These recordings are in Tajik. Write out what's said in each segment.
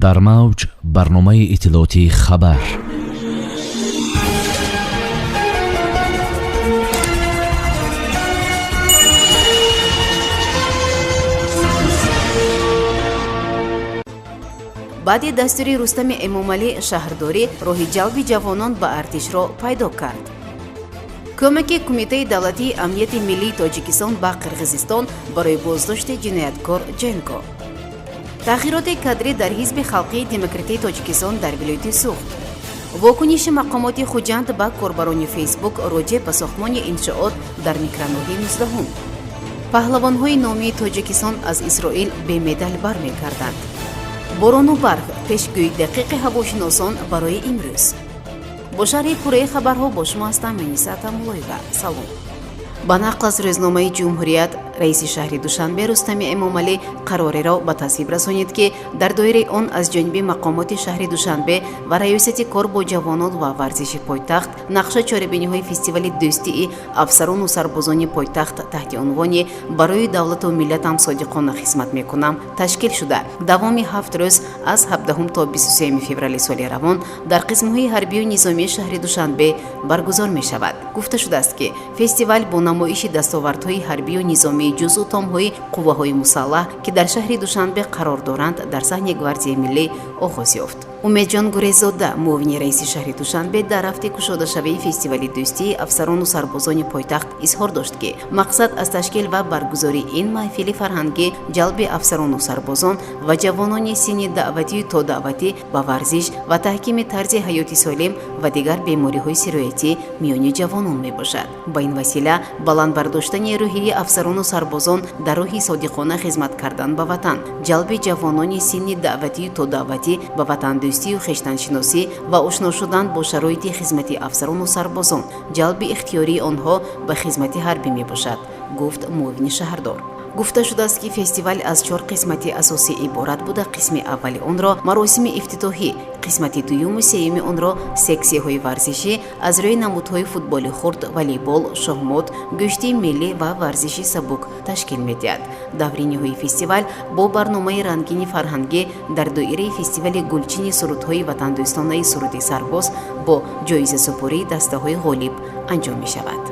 дар мавҷ барномаи иттилоотии хабар. баъди дастури Рустами Эмомалӣ шаҳрдорӣ роҳи ҷалби ҷавонон ба Артишро пайдо кард. кӯмаки Кумитаи давлатии амнияти миллии Тоҷикистон ба Қирғизистон барои боздошти ҷинояткор Ҷенго. тағйироти кадрӣ дар ҳизби халқии демократии Тоҷикистон дар вилояти Суғд. вокуниши мақомоти Хуҷанд ба корбарони Фейсбук роҷеъ ба сохтмони иншоот дар микроноҳияи 19. паҳлавонҳои номии Тоҷикистон аз Исроил бе медал бармегарданд. борону барх пешгӯи дақиқи ҳавошиносон барои имрӯз. бо шарҳи пурраи хабарҳо бо шумо ҳастам Маниса Тамулоева. салом. ба нақл аз рӯзномаи ҷумҳурият, раиси шаҳри Душанбе Рустами Эмомалӣ қарореро ба тасвиб расонид ки дар доираи он аз ҷониби мақомоти шаҳри Душанбе ва раёсати кор бо ҷавонон ва варзиши пойтахт нақша чорабиниҳои фестивали дӯстии афсарону сарбозони пойтахт таҳти унвони барои давлату миллатам содиқона хизмат мекунам ташкил шуда давоми 7 рӯз аз 17 то 23 феврали соли равон дар қисмҳои ҳарбию низомии шаҳри Душанбе баргузор мешавад. гуфта шудааст ки фестивал бо намоиши дастовардҳои ҳарбию низомии ҷузъу томҳои қувваҳои мусаллаҳ ки дар шаҳри Душанбе қарор доранд дар саҳни гвардияи миллӣ оғоз ёфт. умедҷон гурезода муовини раиси шаҳри Душанбе дар рафти кушодашавии фестивали дӯстии афсарону сарбозони пойтахт изҳор дошт ки мақсад аз ташкил ва баргузории ин маҳфили фарҳангӣ ҷалби афсарону сарбозон ва ҷавонони синни даъватию то даъватӣ ба варзиш ва таҳкими тарзи ҳаёти солим ва дигар бемориҳои сироятӣ миёни ҷавонон мебошад. ба ин васила баландбардоштани рӯҳии афсарону сарбозон дар роҳи содиқона хизмат кардан ба ватан, ҷалби ҷавонони синни даъватию то даъватӣ ба ватан дӯстию хештаншиносӣ ва ошно шудан бо шароити хизмати афсарону сарбозон, ҷалби ихтиёрии онҳо ба хизмати ҳарбӣ мебошад, гуфт муовини шаҳрдор. гуфта шудааст ки фестивал аз 4 қисмати асосӣ иборат буда қисми аввали онро маросими ифтитоҳӣ, қисмати дуюму сеюми онро сексияҳои варзишӣ аз рӯи намудҳои футболи хурд, волейбол, шоҳмот, гӯшти миллӣ ва варзиши сабук ташкил медиҳад. давриниҳои фестивал бо барномаи рангини фарҳангӣ дар доираи фестивали гулчини сурудҳои ватандӯстонаи суруди сарбоз бо ҷоизасупории дастаҳои ғолиб анҷом мешавад.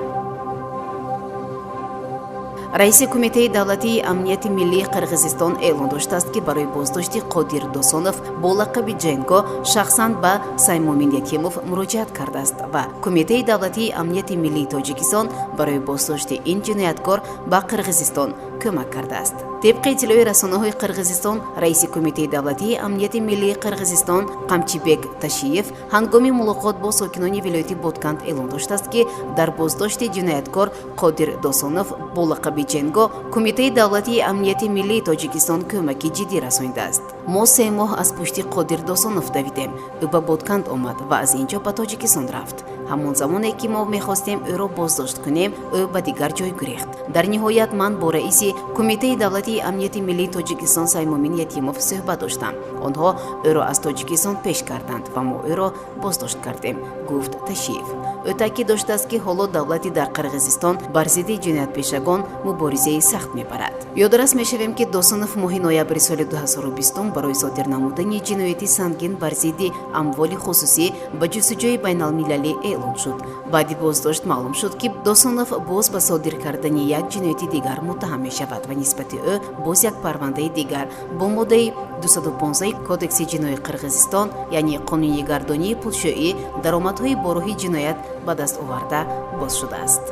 раиси Кумитаи давлатии амнияти миллии Қирғизистон эълон доштааст ки барои боздошти Қодир Досонов бо лақаби Ҷенго шахсан ба Саймомин Якимов муроҷиат кардааст ва Кумитаи давлатии амнияти миллии Тоҷикистон барои боздошти ин ҷинояткор ба Қирғизистон кӯмак кардааст. тибқи иттилои расонаҳои Қирғизистон, раиси Кумитаи давлатии амнияти миллии Қирғизистон Қамчибек Ташиев ҳангоми мулоқот бо сокинони вилояти Бодканд эълон доштааст ки дар боздошти ҷинояткор Қодир Досонов бо лақаби Ҷенго Кумитаи давлатии амнияти миллии Тоҷикистон кӯмаки ҷиддӣ расонидааст. мо 3 моҳ аз пушти Қодир Досонов давидем. ӯ ба Бодканд омад ва аз инҷо ба Тоҷикистон рафт. ҳамон замоне ки мо мехостем ӯро боздошт кунем, ӯ ба дигар ҷой гурехт. дар ниҳоят ман бо раиси Кумитаи давлатии амнияти миллии Тоҷикистон Саймомин Якимов суҳбат доштам. онҳо ӯро аз Тоҷикистон пеш карданд ва мо ӯро боздошт кардем, гуфт Ташиев. ӯ таъкид доштааст ки ҳоло давлати дар Қирғизистон бар зидди ҷиноятпешагон муборизаи сахт мебарад. ёдорас мешавем ки Досонов моҳи ноябри соли 2020 барои содир намудани ҷинояти сангин бар зидди амволи хусусӣ ба ҷустуҷӯи байналмилалӣ эълон шуд. баъди боздошт маълум шуд ки Досонов боз ба содир кардани як ҷинояти дигар муттаҳам мешавад ва нисбати ӯ боз як парвандаи дигар бо моддаи 215 кодекси ҷинои Қирғизистон, яъне қонуни гардонии пулшӯӣ, даромадҳои бо роҳи ҷиноят ба даст оварда боз шудааст.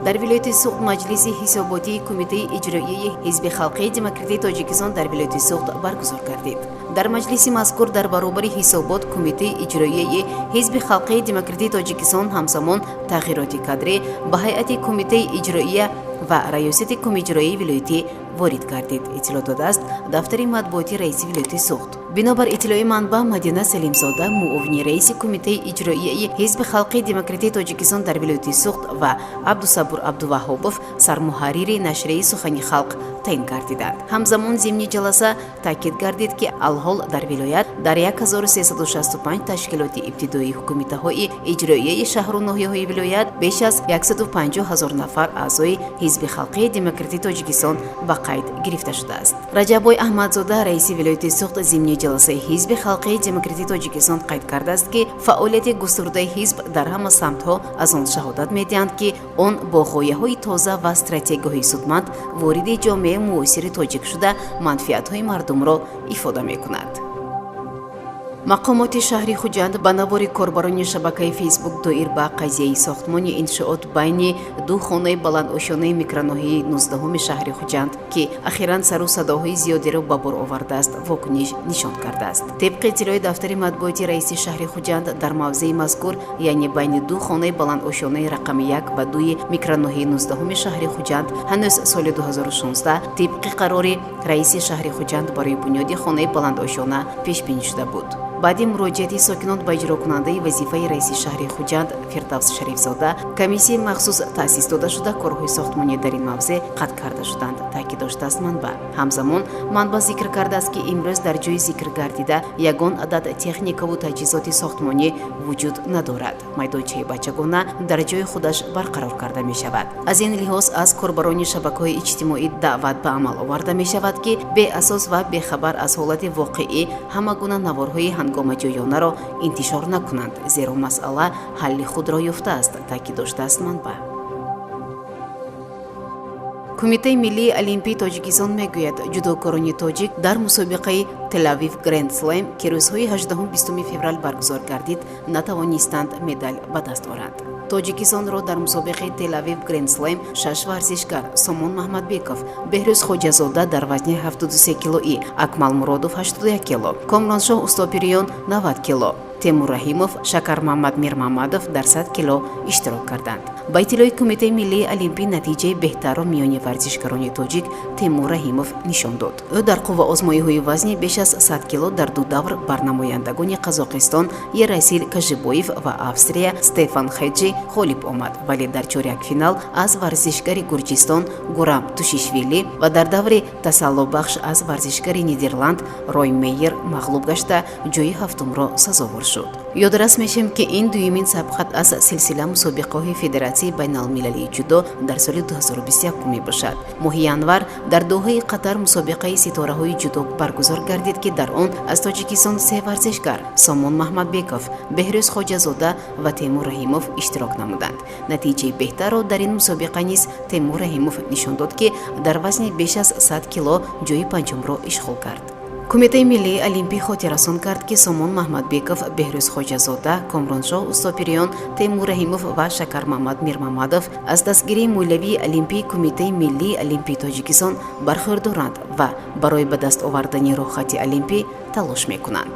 дар вилояти Суғд маҷлиси ҳисоботии Кумитаи иҷроияи ҳизби халқии демократии Тоҷикистон дар вилояти Суғд баргузор гардид. дар маҷлиси мазкур дар баробари ҳисобот Кумитаи иҷроияи ҳизби халқии демократии Тоҷикистон ҳамзамон тағйироти кадрӣ ба ҳайати Кумитаи иҷроия ва раёсати кумиҷроии вилоятӣ ворид гардид, иттилоъ додааст дафтари матбуоти раиси вилояти Суғд. бинобар иттилои манбаъ, Мадина Салимзода, муовини раиси Кумитаи иҷроияи ҳизби халқии демократии Тоҷикистон дар вилояти Суғд ва Абдусабур Абдуваҳобов сармуҳаррири нашрияи Сухани халқ таъин гардиданд. ҳамзамон зимни ҷаласа таъкид гардид ки алҳол дар вилоят дар 1365 ташкилоти ибтидоии ҳукумитаҳои иҷроияи шаҳру ноҳияҳои вилоят беш аз 150 000 нафар аъзои ҳизби халқии демократии Тоҷикистон ба қайд гирифта шудааст. Раҷаббой Аҳмадзода, раиси вилояти Суғд, зимни ҷаласаи ҳизби халқии демократии тоҷикистон қайд кардааст ки фаъолияти густурдаи ҳизб дар ҳама самтҳо аз он шаҳодат медиҳанд ки он бо ғояҳои тоза ва стратегияҳои судманд вориди ҷомеаи муосири тоҷик шуда манфиатҳои мардумро ифода мекунад. мақомоти шаҳри Хуҷанд ба навори корбарони шабакаи Фейсбук доир ба қазияи сохтмони иншоот байни ду хонаи баландошонаи микроноҳияи 19-уми шаҳри Хуҷанд ки ахиран сару садоҳои зиёдеро ба бор овардааст вокуниш нишон кардааст. Тебқи иттилои дафтари матбуоти раиси шаҳри Хуҷанд дар мавзеи мазкур, яъне байни ду хонаи баландошонаи рақами 1 ва 2 микроноҳияи 19-уми шаҳри Хуҷанд ҳанӯз соли 2016 тибқи қарори раиси шаҳри Хуҷанд барои бунёди хонаи баландошона пешбинӣ шуда буд. баъди муроҷиати сокинон ба иҷрокунандаи вазифаи раиси шаҳри Хуҷанд Фирдавс Шарифзода комиссияи махсус таъсис дода шуда корҳои сохтмонӣ дар ин мавзеъ қатъ карда шуданд, таъкид доштааст манбаъ. ҳамзамон манбаъ зикр кардааст ки имрӯз дар ҷои зикр гардида ягон адад техникаву таҷҳизоти сохтмонӣ вуҷуд надорад. майдончаи бачагона дар ҷои худаш барқарор карда мешавад. аз ин лиҳоз аз корбарони шабакаҳои иҷтимоӣ даъват ба амал оварда мешавад ки беасос ва бехабар аз ҳолати воқеӣ ҳама гуна наворҳои ҳангомаҷӯёнаро интишор накунанд, зеро масъала ҳалли худро ёфтааст, таъкид доштааст манбаъ. кумитаи миллии олимпии тоҷикистон мегӯяд ҷудокорони тоҷик дар мусобиқаи Телавив Гранд Слем ки рӯзҳои 18-20 феврал баргузор гардид натавонистанд медал ба даст оранд. тоҷикистонро дар мусобиқаи Телавив Гранд Слем 6 варзишгар Сомон Маҳмадбеков, Беҳрӯз Хоҷазода дар вазни 73 килоӣ, Акмал Муродов 81 кило, Комроншоҳ Устопириён 90 кило, Темур Раҳимов, Шакар Маҳмад Мирмаҳмадов дар 100 кило иштирок карданд. ба иттилои кумитаи миллии олимпӣ натиҷаи беҳтарро миёни варзишгарони тоҷик Темур Раҳимов нишон дод. ӯ дар қувваозмоиҳои вазни беш аз 100 кило дар ду давр бар намояндагони Қазоқистон Ерасил Кажибоев ва Австрия Стефан Хеҷи ғолиб омад, вале дар чорякфинал аз варзишгари Гурҷистон Гурам Тушишвили ва дар даври тасаллубахш аз варзишгари Нидерланд Рой Мейер мағлуб гашта ҷои ҳафтумро сазовор шуд. ёдрас мешем ки ин дуюмин сабқат аз силсила мусобиқаҳои Федератсияи байналмилалии ҷудо дар соли 2021 мебошад. моҳи январ дар Доҳаи Қатар мусобиқаи ситораҳои ҷудо баргузор гардид ки дар он аз Тоҷикистон 3 варзишгар Сомон Маҳмадбеков, Беҳрӯз Хоҷазода ва Темур Раҳимов иштирок намуданд. натиҷаи беҳтарро дар ин мусобиқа низ Темур Раҳимов нишон дод ки дар вазни беш аз 100 кило ҷои панҷумро ишғол кард. кумитаи миллии олимпӣ хотиррасон кард ки Сомон Маҳмадбеков, Беҳрӯз Хоҷазода, Комроншоҳ Устопириён, Темур Раҳимов ва Шакар Маҳмад Мирмаҳмадов аз дастгирии мӯлавии олимпии кумитаи миллии олимпии Тоҷикистон бархӯрдоранд ва барои ба даст овардани роҳхати олимпӣ талош мекунанд.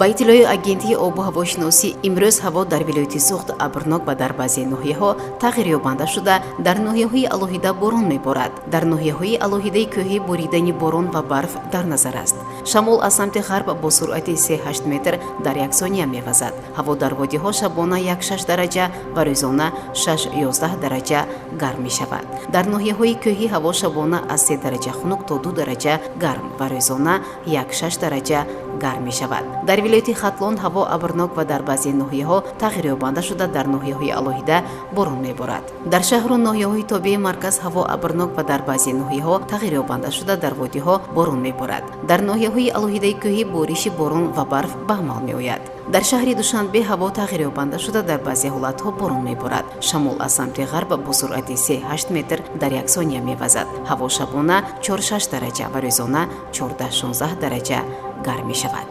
ба иттилои агентии обу ҳавошиносӣ имрӯз ҳаво дар вилояти Суғд абрнок ва дар баъзе ноҳияҳо тағйир ёбанда шуда дар ноҳияҳои алоҳида борон меборад. дар ноҳияҳои алоҳидаи кӯҳӣ боридани борон ва барф дар назар аст. шамол аз самти ғарб бо суръати 3-8 метр дар як сония мевазад. ҳаво дар водиҳо шабона 1-6 дараҷа ва рӯзона 6-11 дараҷа гарм мешавад. дар ноҳияҳои кӯҳӣ ҳаво шабона аз 3 дараҷа хунук то 2 дараҷа гарм ва рӯзона 1-6 дараҷа гарм мешавад. дар вилояти Хатлон ҳаво абрнок ва дар баъзе ноҳияҳо тағйир ёбанда шуда дар ноҳияҳои алоҳида борон меборад. дар шаҳру ноҳияҳои тобеи марказ ҳаво абрнок ва дар баъзе ноҳияҳо тағйир ёбанда шуда дар водиҳо борон меборад. дар ноҳияҳои алоҳидаи кӯҳӣ бориши борон ва барф ба амал меояд. дар шаҳри Душанбе ҳаво тағйир ёбанда шуда дар баъзе ҳолатҳо борон меборад. шамол аз самти ғарб бо суръати 3-8 метр дар як сония мевазад. ҳаво шабона 4-6 дараҷа ва рӯзона 14-16 дараҷа гарм мешавад.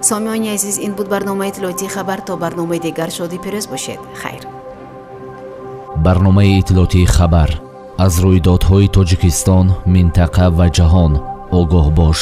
сомиёни азиз, ин буд барномаи иттилоотии хабар. то барномаи дигар шоди пирӯз бошед. хайр. барномаи иттилоотии хабар аз рӯйдодҳои Тоҷикистон, минтақа ва ҷаҳон огоҳ бош.